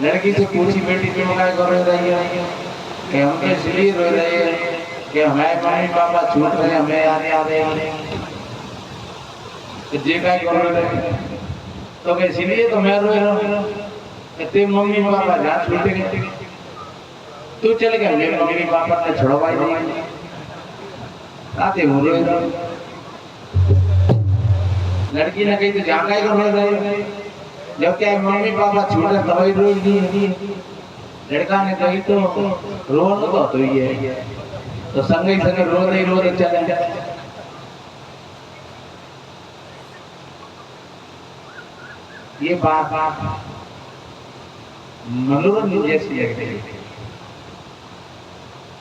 लड़की से पूछी बेटी तुम क्या कर रही है कि हम तो इसलिए रो रहे हैं कि हमारे मम्मी पापा छूट रहे हैं हमें याद आ रहे हैं। तो जे क्या कर रहे तो कि इसलिए तो मैं रो रहा हूँ कि तेरे मम्मी पापा जहाँ छूट गए तू चल गया मेरे मम्मी पापा ने छुड़वाई नहीं आते हो रो रहा। लड़की ने कही तो जहाँ क्या कर रहे जब क्या मम्मी पापा छूटे दवाई रोज दी। लड़का ने कही तो रोन तो ये तो संग ही संग रोते चले। ये बात मनोरंजन जैसी लग रही है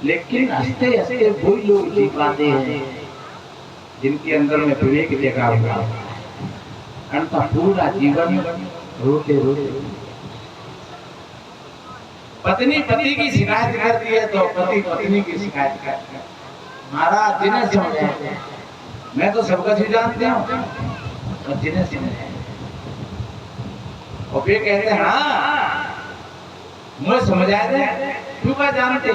लेकिन हंसते हंसते वही लोग जी पाते हैं जिनके अंदर में विवेक जगा हुआ अन्यथा पूरा जीवन रोते रोते। पत्नी पति की शिकायत करती है तो पति पत्नी की शिकायत करता है। महाराज जिन्हें समझाए मैं तो सब कुछ जानते हूँ और जिन्हें समझाए और फिर कहते हैं हाँ मुझे समझाए थे क्यों क्या जानते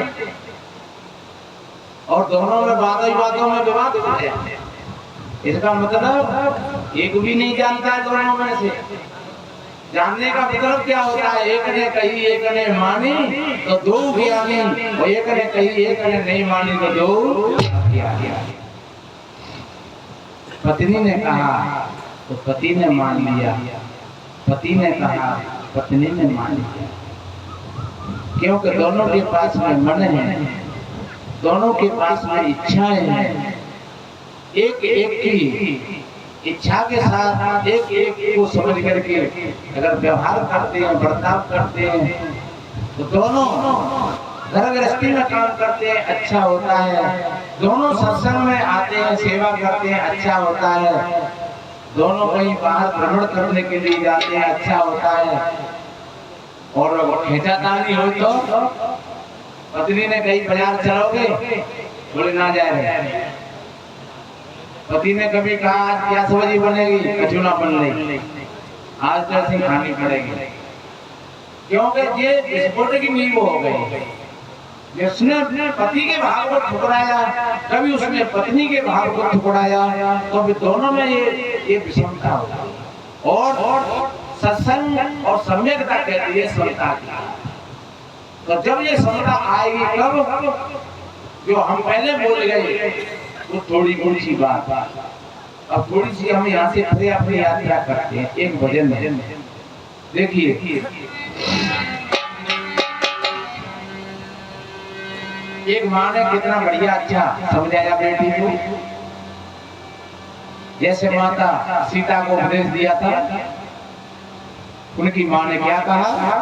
और दोनों में बातों में विवाद हो गया। इसका मतलब एक भी नहीं जानता है दोनों में से। जानने का मतलब क्या होता है एक ने कही एक ने मानी तो दो ज्ञानी और एक ने कही एक ने नहीं मानी तो दो ज्ञानी। पत्नी ने कहा तो पति ने मान लिया पति ने कहा पत्नी ने मान लिया क्योंकि दोनों के पास में मन है दोनों के पास में इच्छाएं हैं। एक एक की इच्छा के साथ एक एक को समझ करके अगर व्यवहार करते हैं बर्ताव करते हैं तो दोनों घर गृहस्थी में काम करते हैं अच्छा होता है। दोनों सत्संग में आते हैं सेवा करते हैं अच्छा होता है। दोनों कहीं बाहर भ्रमण करने के लिए जाते हैं अच्छा होता है। और खींचातानी हो तो पत्नी ने कहीं बाजार चलोगे बोले ना जा रहे। पति ने कभी कहा आज क्या सब्जी बनेगी कचू ना बन रही आज तो ऐसी खानी पड़ेगी क्योंकि ये विस्फोट की नींव हो गई। जिसने अपने पति के भाव को ठुकराया कभी उसने पत्नी के भाव को ठुकराया तो भी दोनों में ये विषमता हो और सत्संग और सम्यकता कहती है समता की। तो जब ये समता आएगी कब जो हम पहले बोल गए वो थोड़ी सी बात अब थोड़ी सी हम यहाँ से फिर अपनी यात्रा करते हैं एक भजन में देखिए। एक माँ ने कितना बढ़िया अच्छा समझाया बेटी को जैसे माता सीता को उपदेश दिया था उनकी माँ ने क्या कहा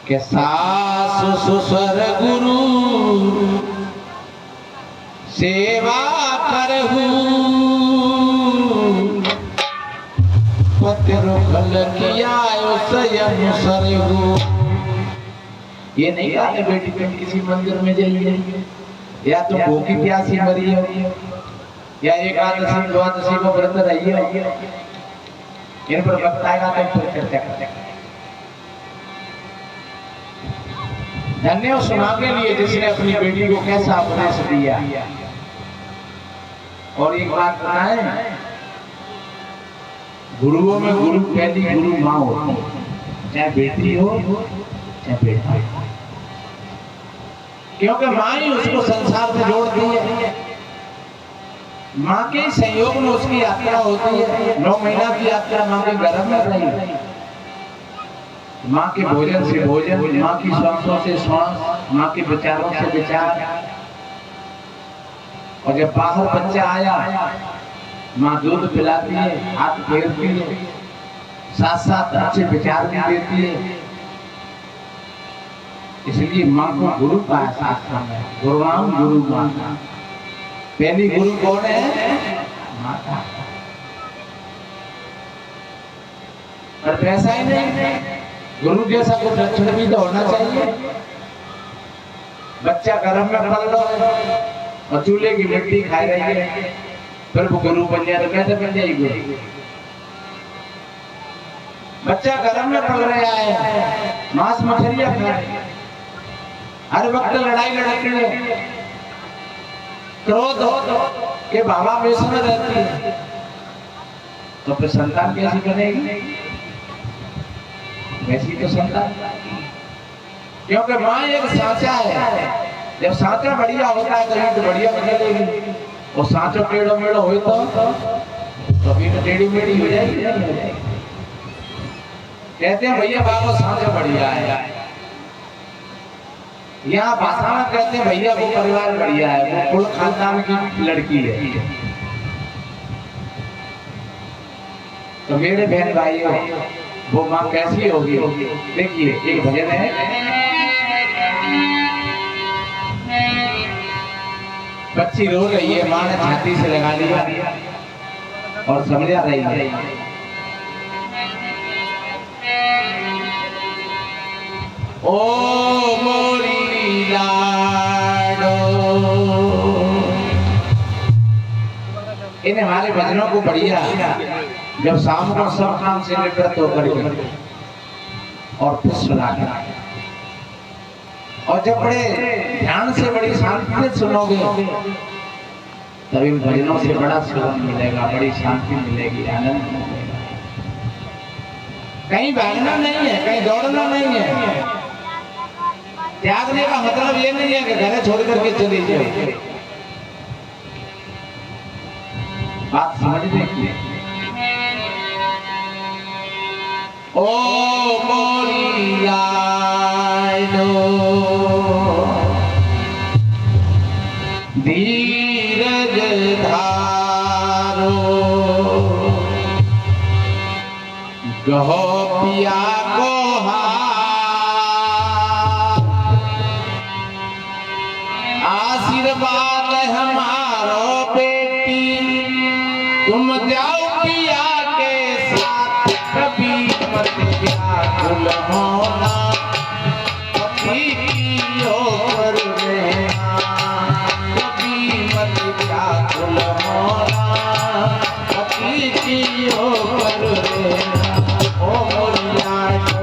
कि सास ससुर गुरु सेवा करहु पति रुखल किया स्वयं सरहु। ये नहीं कहते बेटी तुम किसी मंदिर में जाइए या तो भूखी प्यासी मरी हो या एकादशी द्वादशी को व्रत रहिए इन पर बताएगा तो फिर चर्चा करेंगे। धन्य उस मां के लिए जिसने अपनी बेटी को कैसा उपदेश दिया। और एक बात बताएं गुरुओं में गुरु पहली गुरु माँ होती है चाहे बेटी हो चाहे बेटा हो क्योंकि माँ ही उसको संसार से जोड़ती है। माँ के सहयोग में उसकी यात्रा होती है। 9 महीना की यात्रा माँ के गर्भ में रही माँ के भोजन से भोजन माँ की श्वासों से श्वास माँ के विचारों से विचार और जब बाहर बच्चा आया माँ दूध पिलाती है हाथ फेरती है साथ साथ अच्छे विचार भी देती है। इसलिए माँ को गुरु का शास्त्र है गुरुराम गुरु माता पहली गुरु कौन है माता। और पैसा ही नहीं गुरु जैसा कुछ लक्षण भी तो होना चाहिए। बच्चा गर्भ में पल रहा है और चूल्हे की मिट्टी खा रही है फिर वो गुरु बन जाए तो कैसे बन जाएगी गुरु। बच्चा गरम में पल रहा है, मांस मछलियां खा रहे, हर वक्त लड़ाई लड़के, क्रोध के भावावेश में रहती है, तो फिर संतान कैसी बनेगी? वैसी तो संतान, क्योंकि माँ एक सांचा है। जब सांचा बढ़िया होता है तभी तो बढ़िया निकलेगी, और सांचो टेढ़ो मेढ़ो हो तो अभी तो टेढ़ी मेढ़ी हो जाएगी। कहते हैं भैया बाबा सांचा बढ़िया है, यहाँ भाषा में कहते हैं भैया वो परिवार बढ़िया है, वो कुल खानदान की लड़की है। तो मेरे बहन भाइयों, वो माँ कैसी होगी? देखिए एक भजन है, बच्ची रो रही है, माँ ने छाती से लगा लिया और समझा रही है, ओ मोरी लाडो। इन हमारे भजनों को बढ़िया जब शाम को सब काम से निवृत्त होकर और फिर सुना, और जब बड़े ध्यान से बड़ी शांति से सुनोगे तभी भजनों से बड़ा सुकून मिलेगा, बड़ी शांति मिलेगी, आनंद मिलेगा। कहीं भागना नहीं है, कहीं दौड़ना नहीं है। त्यागने का मतलब ये नहीं है कि घर छोड़ करके चली जाए। बात समझने की। ओ मोरी लाडो धीरज धारो, गहो पिया को आशीर्वाद हमारो बेटी, तुम जाओ पिया के साथ, कभी मत व्याकुल होना, पति की ओर रहना, कभी मत व्याकुल होना, पति की ओर रहना। ओ मोरी लाडो,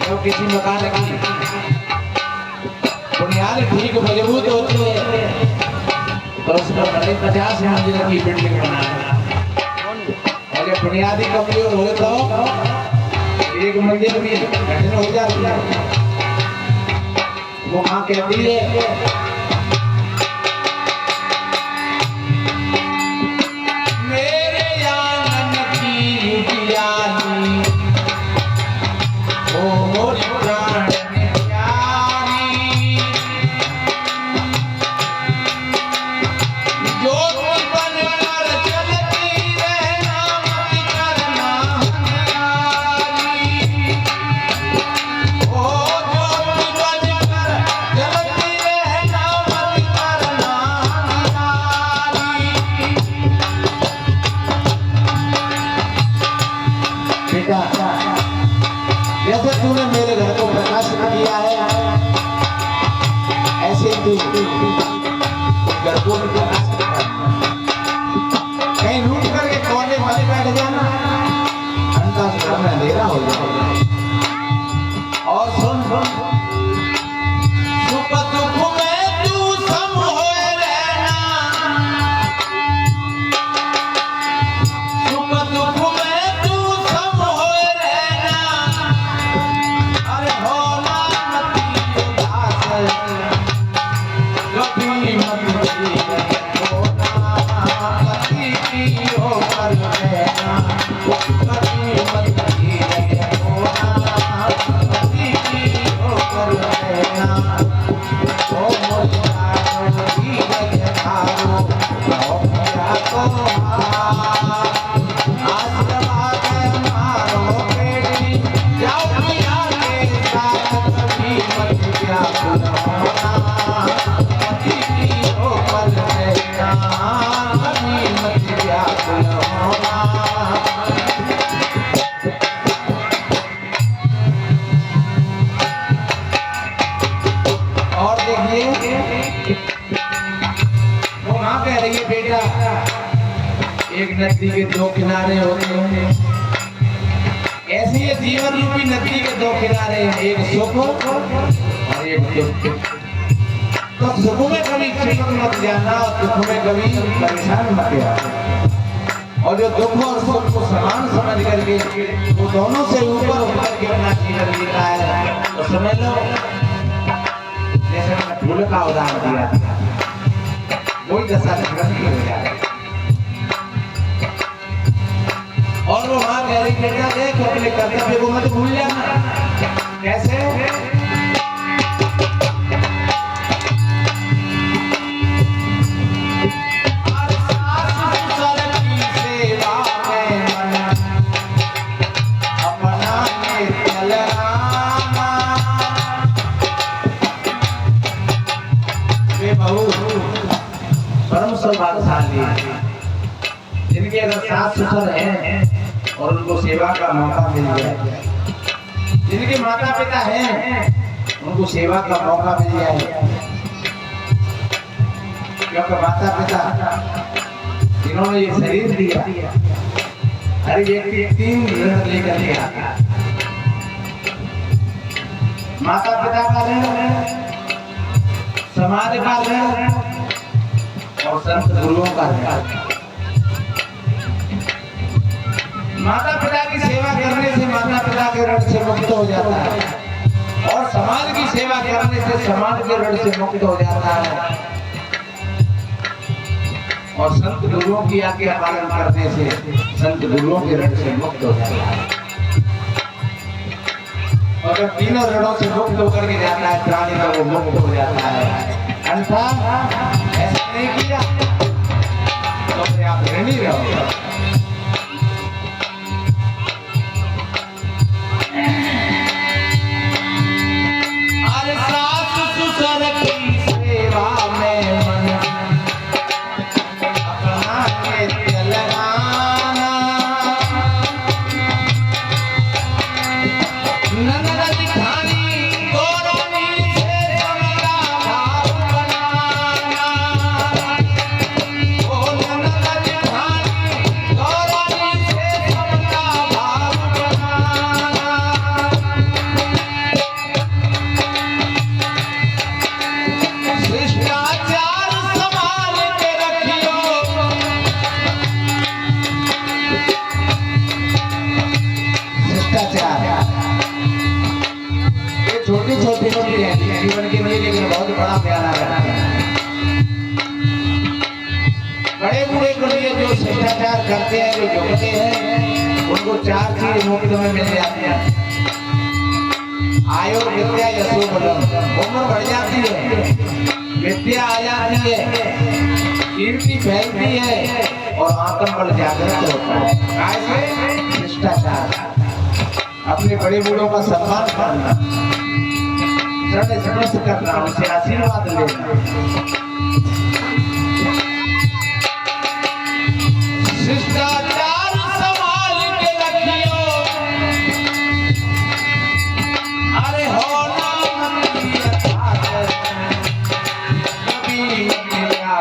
तो किसी मकान की बुनियाद ठीक मजबूत होती है तो उसमें बड़े 50 मंजिल की बिल्डिंग बनाना, और जब बुनियादी कमजोर हो तो एक मंजिल भी कठिन हो जाती है। वो माँ कहती है, मेरे आंगन की उजियारी, ओ मोरी प्राण जैसे तूने मेरे घर को प्रकाशित किया है, ऐसे तू घर को भी प्रकाशित कर। कहीं लूट करके कोने वाले बैठ जाना, अंदाज में अंधेरा हो जाएगा। और सुन सुख दुख में तू सम होए रहना, सुख दुख में तू सम होए रहना, अरे होना मत उदास, कभी मत होना, पति की ओर रहना, कभी मत होना, पति की ओर रहना। ओ मोरी लाडो धीरज धारो, गहो पिया को आशीर्वाद हमारो बेटी, जाओ पिया के साथ, कभी मत व्याकुल होना, पति की ओर रहना, कभी मत व्याकुल होना। के दो किनारे होते हैं, ऐसे ये जीवन रूपी नदी के दो किनारे हैं, एक सुख और एक दुख। तो सुख में कभी चिपक मत जाना और दुख में कभी परेशान मत जाना। और जो दुख और सुख को समान समझ करके वो दोनों से ऊपर उठकर के अपना जीवन जीता है, तो समझ लो जैसे मैंने फूल का उदाहरण दिया था, वही दशा की हो जाए। और वो वहां कह रही बेटा देख अपने कर्तव्य को मत भूल जाना। कैसे? परम सौभाग्यशाली जिनके अगर सास ससुर हैं और उनको सेवा का मौका मिल जाए, जिनके माता पिता हैं उनको सेवा का मौका मिल जाए, क्योंकि माता पिता जिन्होंने ये शरीर दिया, हर व्यक्ति 3 ऋण लेकर के आता है। माता पिता का ऋण, समाज का ऋण और संत गुरुओं का ऋण। माता पिता की सेवा करने से माता पिता के ऋण से मुक्त हो जाता है और समाज की सेवा करने से समाज के ऋण से मुक्त हो जाता है और संत गुरुओं की आज्ञा पालन करने से संत गुरुओं के ऋण से मुक्त हो जाता है। अगर तीनों ऋणों से मुक्त होकर के जाता है प्राणी का, वो मुक्त हो जाता है। अन्यथा ऐसा नहीं किया तो अपने आप ऋणी रहो। अरे सास ससुर की सेवा में मन अपना के लगाना, नन्ना दिखानी गौरवी से सबका भाव बनाना। ओ नन्ना दिखानी गौरवी से सबका भाव बनाना। शिष्टाचार संभाल के रखियो, शिष्टाचार ये छोटी छोटी चीजें हैं जीवन के लिए, लेकिन बहुत बड़ा प्यारा है। बड़े बूढ़े के लिए जो शिष्टाचार करते हैं, जो झुकते हैं, उनको 4 चीज मुफ्त में मिल जाती है। आयु विद्या यशो बलम, उम्र बढ़ जाती है, विद्या आ जाती है, कीर्ति फैलती है और आत्मबल जागृत होता है। कैसे? शिष्टाचार, अपने बड़े बूढ़ों का सम्मान करना, नमस्कार करना, उनसे आशीर्वाद लेना। शिष्टाचार संभाल के रखियो, अरे हो नाम की अर्थात कभी मेरा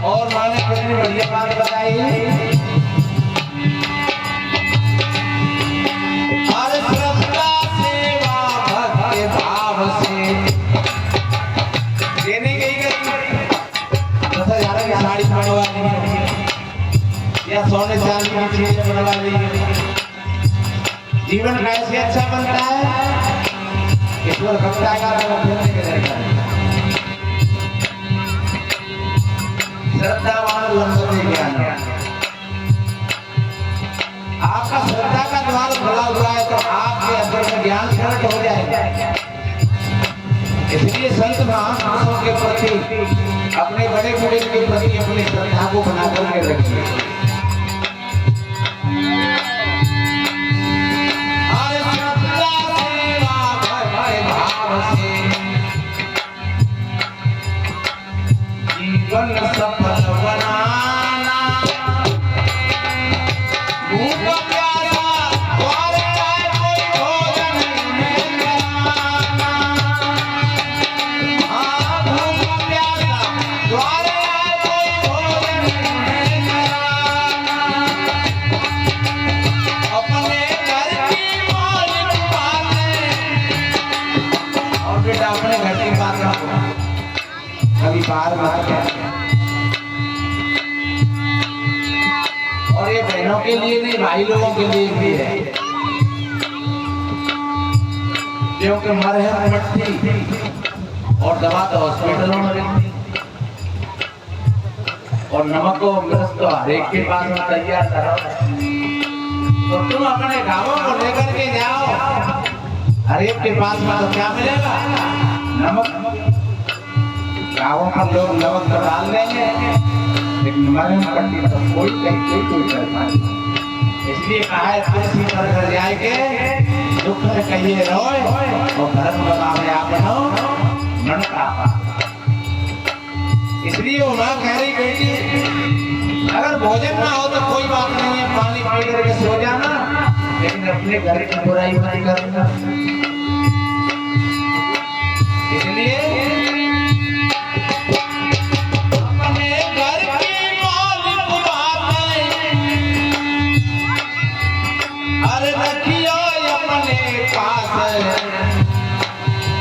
और माने कितनी बढ़िया बात बताई। हर श्रद्धा सेवा भक्ति भाव से देने गई 10,000 की साड़ी बनवा ली या सोने चांदी की चीजें बनवा ली। जीवन कैसे अच्छा बनता है? ईश्वर भक्ता का श्रद्धावान लंबते ज्ञान। आपका श्रद्धा का द्वार खुला हुआ है तो आपके अंदर में ज्ञान प्रकट हो जाएगा। इसलिए संत महापुरुषों के प्रति, अपने बड़े बूढ़े के प्रति अपनी श्रद्धा को बना करके रखिए। जीवन सफल बनाना, भूख प्यासा द्वारे आए कोई भोजन में कराना। हाँ, भूख प्यासा द्वारे आए कोई भोजन में कराना। अपने घर की मौलिक बातें, और बेटा अपने घर की बातें कभी बाहर मत करें। और ये बहनों के लिए नहीं, भाई लोगों के लिए भी है। क्योंकि मरहम मट्टी और दवा तो हॉस्पिटलों में मिलती, और नमक और मिर्च तो हर एक के पास में तैयार करो। तो तुम अपने गांवों को लेकर के जाओ, हर एक के पास में तो क्या मिलेगा? नमक। गाँवों पर लोग नमक तो डाल देंगे, लेकिन मरहम पट्टी तो कोई कर पाए। इसलिए कहा है तुलसी पर घर जाए के दुख में कहिए रोए, और धर्म बनावे आप बनो मन का। इसलिए वो माँ कह रही बेटी, अगर भोजन ना हो तो कोई बात नहीं है, पानी पी करके सो जाना, लेकिन अपने घर की बुराई नहीं करना। इसलिए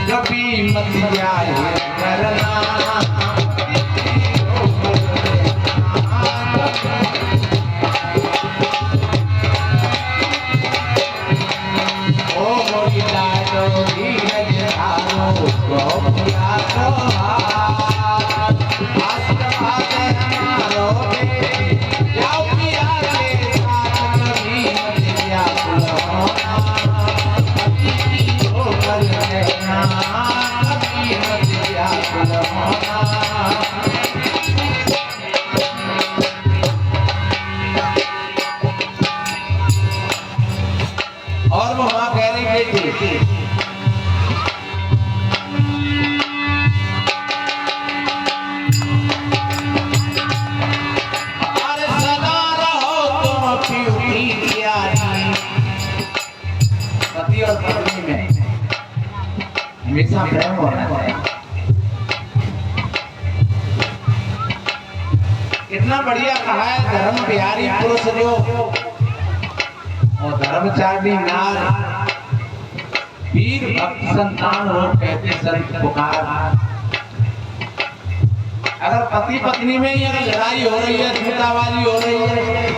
कभी मत जाए करना, ओ मोरी लाडो धीरज धारो गोपिया को आशीर्वाद हमारो दे, जाओ पिया के साथ कभी मत जा बुलाना। और वो माँ कह रही बेटी, अरे सदा रहो तुम प्यूरी प्यारी। पति और पत्नी में हमेशा प्रेम होना चाहिए। कितना बढ़िया कहा है, धर्म प्यारी पुरुष जो और धर्मचारी नार, वीर भक्त संतान हो कहते संत पुकार। अगर पति पत्नी में ही अगर लड़ाई हो रही है, झूठाबाजी हो रही है,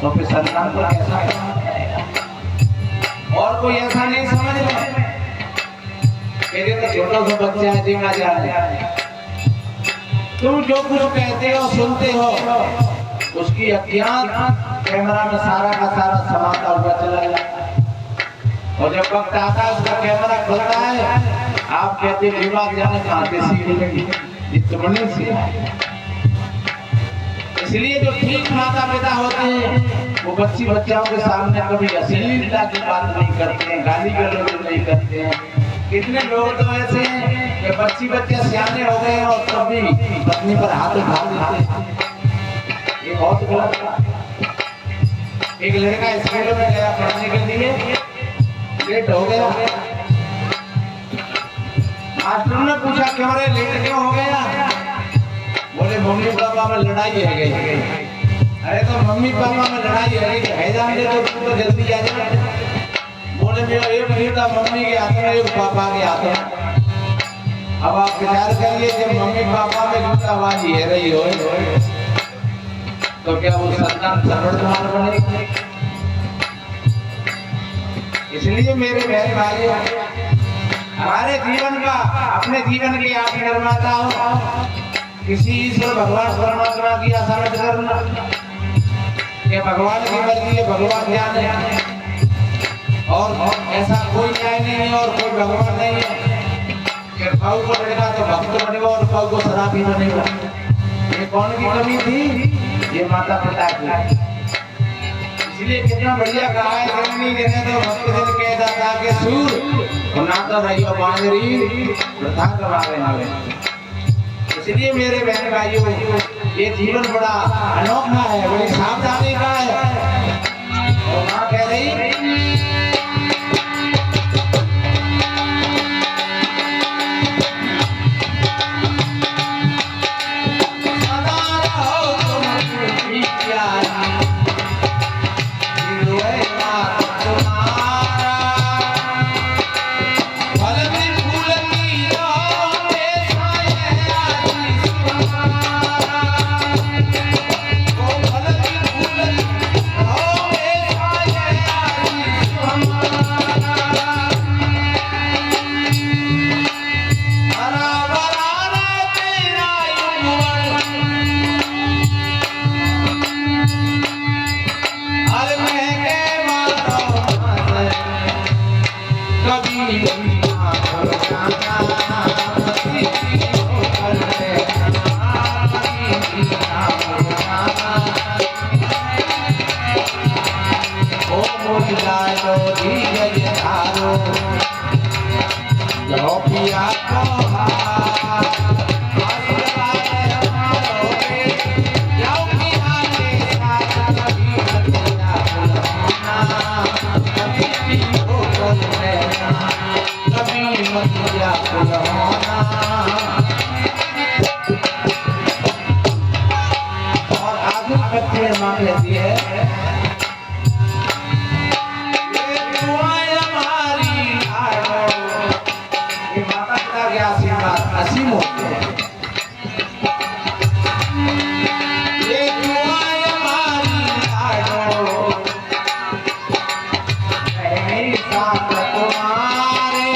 तो फिर संतान को कैसा करना चाहिए? और कोई ऐसा नहीं समझ रहे, तो छोटा सा बच्चा है, देखा जा रहा है, तुम जो कुछ कहते हो सुनते हो, उसकी अज्ञान कैमरा में सारा का सारा समाता हुआ चला जाता है। और जब वक्त आता है उसका कैमरा खुलता है, आप कहते विवाद जाने कहाँ से सीख लेंगे, ये तुमने सीखा। इसलिए जो ठीक माता पिता होते हैं वो बच्चों के सामने कभी अश्लीलता की बात नहीं करते हैं, गाली गलौज नहीं करते हैं। कितने लोग तो ऐसे हैं कि बच्चे सियाने हो गए और कभी पत्नी पर हाथ उठा देते हैं, ये बहुत गलत बात। एक लड़का स्कूल में गया पढ़ने के लिए, लेट हो गया, मास्टर ने पूछा क्यों रे लेट क्यों हो गया? बोले मम्मी पापा में लड़ाई है गई। अरे तो मम्मी पापा में लड़ाई है जान दे, तो तू तो जल्दी आ जा। बोले मेरा एक बेटा मम्मी के हाथ में, एक पापा के हाथ में। अब आप विचार करिए, जब मम्मी पापा में झूठाबाजी है रही हो तो क्या वो संतान समझदार बनेगी? इसलिए मेरे बहन भाइयों, हमारे जीवन का, अपने जीवन के आप निर्माता हो, किसी ईश्वर भगवान परमात्मा की आशा मत करना कि भगवान की मर्जी है, भगवान जाने, और ऐसा कोई न्याय नहीं है और कोई भगवान नहीं है। कि भाव बनेगा तो भक्त बनेगा और भाव को शराबी बनेगा। ये कौन की कमी थी? ये माता पिता की। इसलिए कितना बढ़िया कहा है, जननी जने तो भक्त जन के दाता के सूर ना तो रहियो बांदरी प्रथा करवावे हवे। इसलिए मेरे बहन भाइयों, ये जीवन बड़ा अनोखा है, बड़ी सावधानी का है। और माँ कह रही मांग लेती है, ये माता पिता के आशीर्वाद असीम होते हैं। ये दुआएं हमारी लाडो, मेरी साथ तुम्हारे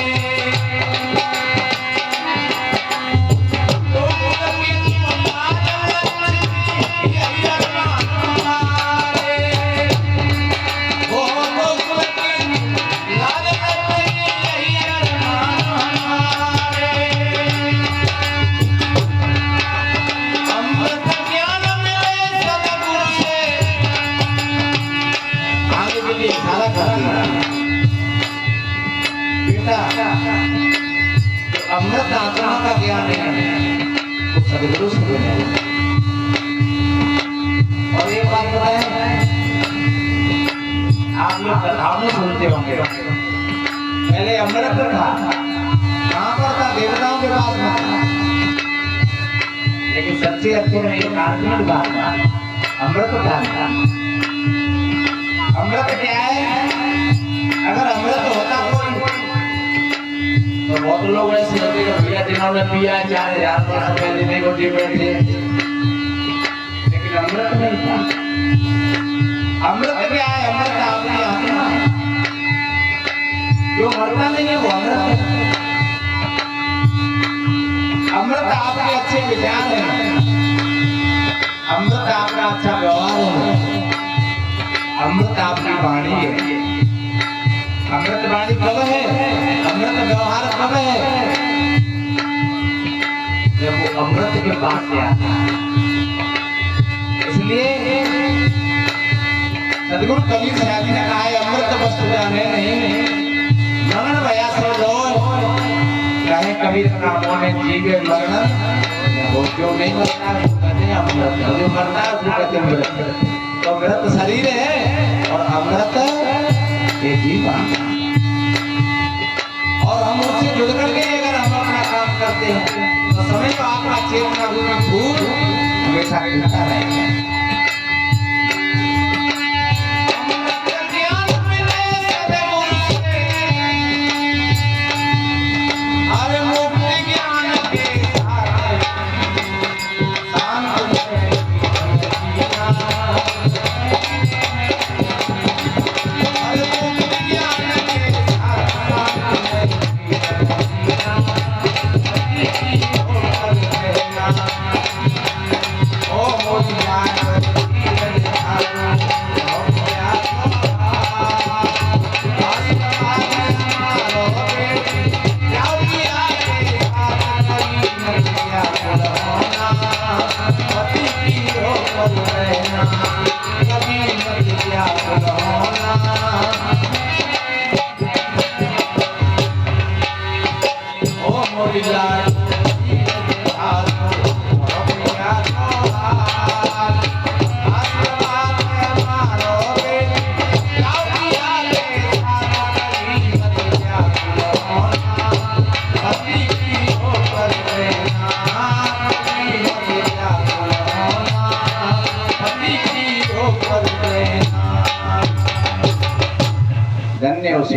बेटा, अमृत आत्मा का ज्ञान है वो सदगुरु से मिले। और एक बात बताएं, आप लोग कथाओं में सुनते होंगे, पहले अमृत था, कहाँ पर था? देवताओं के पास में था। लेकिन सच्चे अर्थ में ये काल्पनिक बात था, अमृत क्या था? अमृत क्या है? अगर अमृत होता तो बहुत लोग ऐसे होते हैं भैया जिन्होंने पिया 4000 वर्ष पहले नहीं गोटी बैठे, लेकिन अमृत नहीं था। अमृत क्या है? अमृत आपकी आत्मा है, जो मरता नहीं है वो अमृत है। अमृत आपके अच्छे विचार हैं, अमृत आपका अच्छा व्यवहार है, अमृत आपकी वाणी है। अमृत वाणी कब है? अमृत व्यवहार कब है? जब वो अमृत के पास से आता है। इसलिए सदगुरु कबीर साहब ने कहा है, अमृत वस्तु जाने नहीं मरण भया सो लो, चाहे कबीर नामों ने जीवे मरण वो क्यों नहीं मरता? कहते हैं अमृत, जो मरता है उसको कहते हैं अमृत। तो अमृत शरीर है और अमृत ये जीवन। और हम उससे जुड़ करके अगर हम अपना काम करते हैं तो समय तो आपका चेतना में भूल हमेशा खिलता रहेगा। Oh,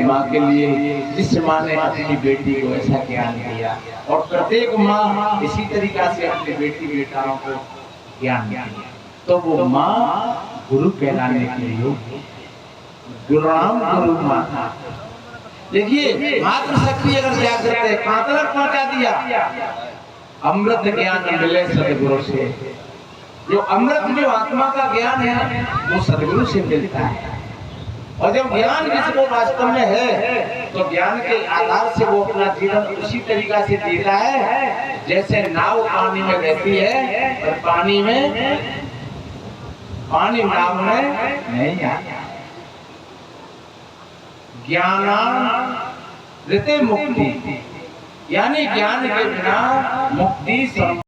माँ के लिए, जिस माँ ने अपनी बेटी को ऐसा ज्ञान दिया, और प्रत्येक माँ इसी तरीका से अपनी बेटी बेटाओं को ज्ञान दिया, तो वो माँ गुरु कहलाने के लिए गुरुराम गुरु माता। देखिए मातृशक्ति अगर जागृत है, कहां तक पहुंचा दिया। अमृत ज्ञान मिले सदगुरु से। जो अमृत जो आत्मा का ज्ञान है वो सदगुरु से मिलता है। और जब ज्ञान जिसको वास्तव में है तो ज्ञान के आधार से वो अपना जीवन उसी तरीका से जीता है जैसे नाव पानी में रहती है, और पानी नाव में नहीं आता। ज्ञानामृते मुक्ति, यानी ज्ञान के बिना मुक्ति